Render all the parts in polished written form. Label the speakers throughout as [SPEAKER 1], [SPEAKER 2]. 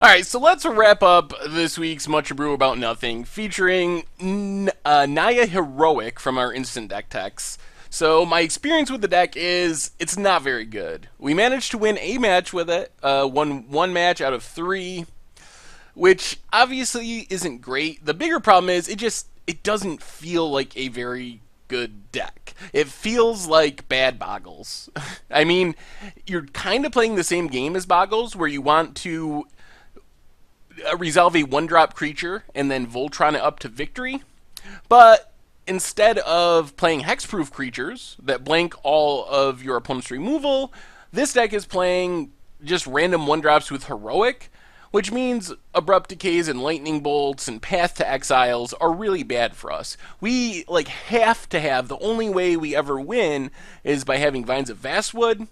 [SPEAKER 1] Alright, so let's wrap up this week's Much Abrew About Nothing, featuring Naya Heroic from our instant deck techs. So my experience with the deck is it's not very good. We managed to win a match with it, won one match out of three, which obviously isn't great. The bigger problem is it doesn't feel like a very good deck. It feels like bad Boggles. I mean, you're kind of playing the same game as Boggles, where you want to resolve a one drop creature and then Voltron it up to victory. But instead of playing hexproof creatures that blank all of your opponent's removal, this deck is playing just random one drops with heroic, which means abrupt decays and lightning bolts and path to exiles are really bad for us. We have to have, the only way we ever win is by having Vines of Vastwood.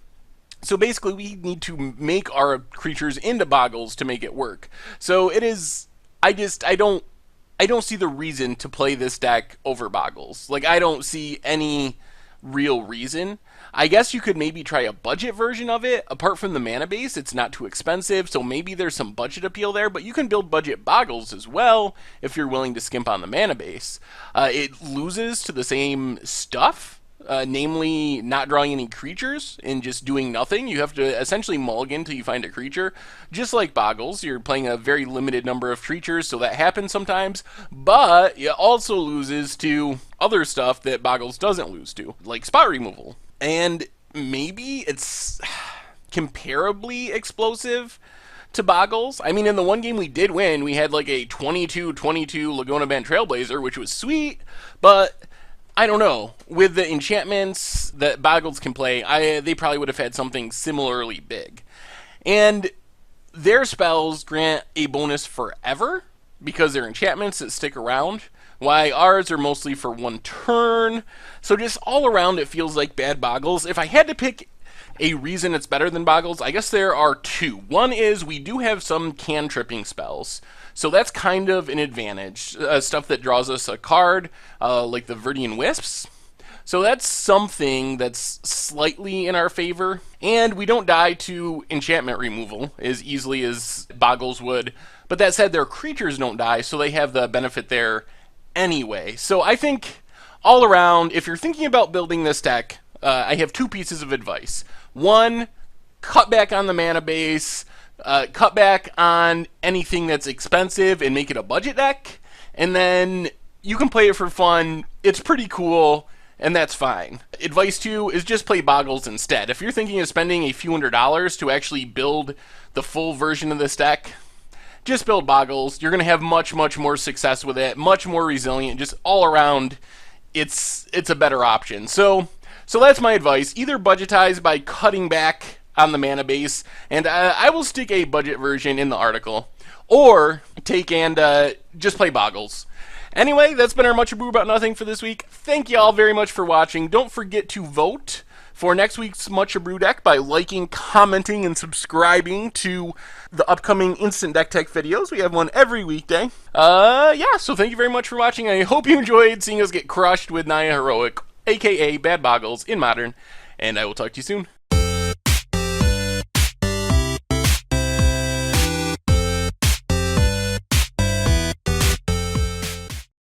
[SPEAKER 1] So basically, we need to make our creatures into Boggles to make it work. So it is. I don't see the reason to play this deck over Boggles. I don't see any real reason. I guess you could maybe try a budget version of it. Apart from the mana base, it's not too expensive, so maybe there's some budget appeal there. But you can build budget Boggles as well if you're willing to skimp on the mana base. It loses to the same stuff. Namely, not drawing any creatures and just doing nothing. You have to essentially mulligan until you find a creature. Just like Boggles, you're playing a very limited number of creatures, so that happens sometimes. But it also loses to other stuff that Boggles doesn't lose to, like spot removal. And maybe it's comparably explosive to Boggles. I mean, in the one game we did win, we had a 22-22 Laguna Band Trailblazer, which was sweet, but I don't know. With the enchantments that Boggles can play, they probably would have had something similarly big. And their spells grant a bonus forever because they're enchantments that stick around, while ours are mostly for one turn. So just all around, it feels like bad Boggles. If I had to pick a reason it's better than Boggles, I guess there are two. One is we do have some cantripping spells. So that's kind of an advantage. Stuff that draws us a card, like the Verdian Wisps. So that's something that's slightly in our favor. And we don't die to enchantment removal as easily as Boggles would. But that said, their creatures don't die, so they have the benefit there anyway. So I think, all around, if you're thinking about building this deck, I have two pieces of advice. One, cut back on the mana base. Cut back on anything that's expensive and make it a budget deck, and then you can play it for fun. It's pretty cool, and that's fine. Advice 2 is just play Boggles instead. If you're thinking of spending a few $100s to actually build the full version of this deck, just build Boggles. You're going to have much, much more success with it, much more resilient, just all around, it's a better option. So that's my advice. Either budgetize by cutting back on the mana base, and I will stick a budget version in the article, or take and just play Boggles. Anyway, that's been our Much Abrew About Nothing for this week. Thank you all very much for watching. Don't forget to vote for next week's Much Abrew deck by liking, commenting, and subscribing to the upcoming Instant Deck Tech videos. We have one every weekday. Yeah, so thank you very much for watching. I hope you enjoyed seeing us get crushed with Naya Heroic, aka Bad Boggles, in Modern, and I will talk to you soon.